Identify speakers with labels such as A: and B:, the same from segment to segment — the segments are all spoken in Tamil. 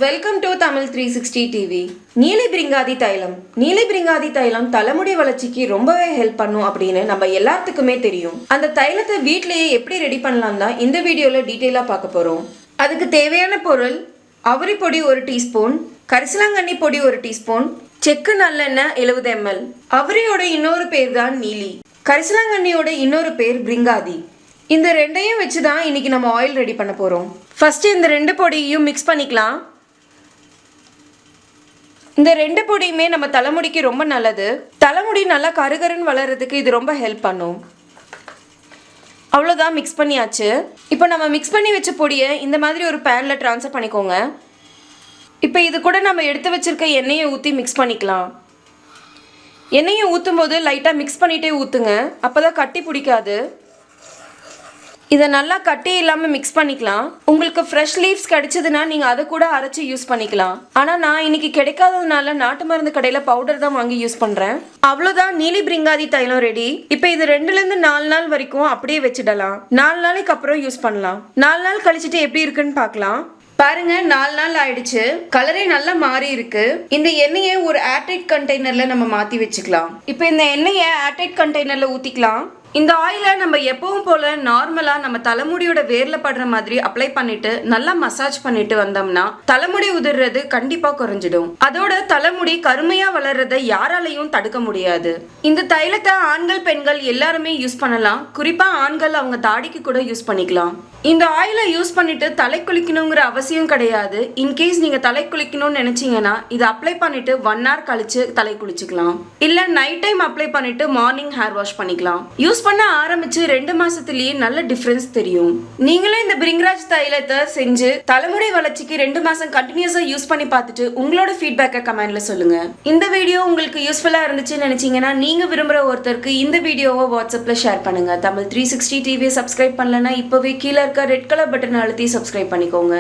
A: Welcome to Tamil 360 TV. நீலி பிரிங்காதி தைலம். நீலி பிரிங்காதி தைலம் தலைமுடி வளர்ச்சிக்கு ரொம்பவே ஹெல்ப் பண்ணும் அப்படின்னு நம்ம எல்லாத்துக்குமே தெரியும். அந்த தைலத்தை வீட்லயே எப்படி ரெடி பண்ணலாம் தான் இந்த வீடியோல டீட்டெயிலா பார்க்க போறோம். அதுக்கு தேவையான பொருள்: அவரி பொடி 1 டீஸ்பூன், கரிசலாங்கண்ணி பொடி 1 டீஸ்பூன், செக்கு நல்லெண்ணெய் 70 ml. அவரியோட இன்னொரு பேர் தான் நீலி, கரிசலாங்கண்ணியோட இன்னொரு பேர் பிரிங்காதி. இந்த ரெண்டையும் வச்சு தான் இன்னைக்கு நம்ம ஆயில் ரெடி பண்ண போகிறோம். ஃபஸ்ட்டு இந்த 2 பொடியையும் மிக்ஸ் பண்ணிக்கலாம். இந்த 2 பொடியுமே நம்ம தலைமுடிக்கு ரொம்ப நல்லது. தலைமுடி நல்லா கருகருன்னு வளர்கிறதுக்கு இது ரொம்ப ஹெல்ப் பண்ணும். அவ்வளோதான், மிக்ஸ் பண்ணியாச்சு. இப்போ நம்ம மிக்ஸ் பண்ணி வச்ச பொடியை இந்த மாதிரி ஒரு பேனில் ட்ரான்ஸ்ஃபர் பண்ணிக்கோங்க. இப்போ இது கூட நம்ம எடுத்து வச்சிருக்க எண்ணெயை ஊற்றி மிக்ஸ் பண்ணிக்கலாம். எண்ணெயை ஊற்றும் போது லைட்டாக மிக்ஸ் பண்ணிகிட்டே ஊற்றுங்க, அப்போ தான் கட்டி பிடிக்காது. இதை நல்லா கட்டி இல்லாமல் மிக்ஸ் பண்ணிக்கலாம். உங்களுக்கு ஃப்ரெஷ் லீவ்ஸ் கிடைச்சதுன்னா நீங்கள் அதை கூட அரைச்சி யூஸ் பண்ணிக்கலாம். ஆனால் நான் இன்னைக்கு கிடைக்காததுனால நாட்டு மருந்து கடையில் பவுடர் தான் வாங்கி யூஸ் பண்ணுறேன். அவ்வளோதான், நீலி பிரிங்காதி தைலம் ரெடி. இப்போ இது 2லேருந்து 4 நாள் வரைக்கும் அப்படியே வச்சிடலாம். 4 நாளைக்கு அப்புறம் யூஸ் பண்ணலாம். 4 நாள் கழிச்சிட்டு எப்படி இருக்குன்னு பார்க்கலாம். பாருங்க, 4 நாள் ஆயிடுச்சு. கலரே நல்லா மாறி இருக்கு. இந்த எண்ணெயை ஒரு ஏர்டைட் கண்டெய்னர்ல நம்ம மாத்தி வச்சுக்கலாம். இப்போ இந்த எண்ணெயை ஏர்டைட் கண்டெய்னர்ல ஊத்திக்கலாம். இந்த ஆயிலை நம்ம எப்பவும் போல நார்மலா நம்ம தலைமுடியோட வேர்ல படுற மாதிரி அப்ளை பண்ணிட்டு நல்லா மசாஜ் பண்ணிட்டு வந்தோம்னா தலைமுடி உதிர்றது கண்டிப்பா குறைஞ்சிடும். அதோட தலைமுடி கருமையா வளர்றதை யாராலையும் தடுக்க முடியாது. இந்த தைலத்தை ஆண்கள் பெண்கள் எல்லாருமே யூஸ் பண்ணலாம். குறிப்பா ஆண்கள் அவங்க தாடிக்கு கூட யூஸ் பண்ணிக்கலாம். இந்த ஆயிலை யூஸ் பண்ணிட்டு தலை குளிக்கணுங்கிற அவசியம் கிடையாது. இன்கேஸ் நீங்க தலை குளிக்கணும்னு நினைச்சீங்கன்னா இதை அப்ளை பண்ணிட்டு 1 hour கழிச்சு தலை குளிச்சுக்கலாம். இல்ல நைட் டைம் அப்ளை பண்ணிட்டு மார்னிங் ஹேர் வாஷ் பண்ணிக்கலாம். யூஸ் பண்ண ஆரம்பிச்சு 2 மாசத்துலயே நல்ல டிஃபரன்ஸ் தெரியும். நீங்களும் இந்த பிரிங்ராஜ் தைலத்தை செஞ்சு தலைமுடி வளர்ச்சிக்கு 2 மாசம் கண்டினியூஸா யூஸ் பண்ணி பார்த்துட்டு உங்களோட ஃபீட்பேக்கை கமெண்ட்ல சொல்லுங்க. இந்த வீடியோ உங்களுக்கு யூஸ்ஃபுல்லா இருந்துச்சுன்னு நினைச்சீங்கன்னா நீங்க விரும்புற ஒருத்தருக்கு இந்த வீடியோவை வாட்ஸ்அப்ல ஷேர் பண்ணுங்க. தமிழ் 360 டிவியை சப்ஸ்கிரைப் பண்ணலன்னா இப்பவே கீழே ரெட் கலர் பட்டன் அழுத்தி சப்ஸ்கிரைப் பண்ணிக்கோங்க.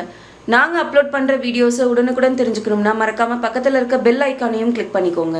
A: நாங்க அப்லோட் பண்ற வீடியோஸை உடனுக்குடன் தெரிஞ்சுக்கணும்னா மறக்காம பக்கத்துல இருக்க பெல் ஐக்கானையும் கிளிக் பண்ணிக்கோங்க.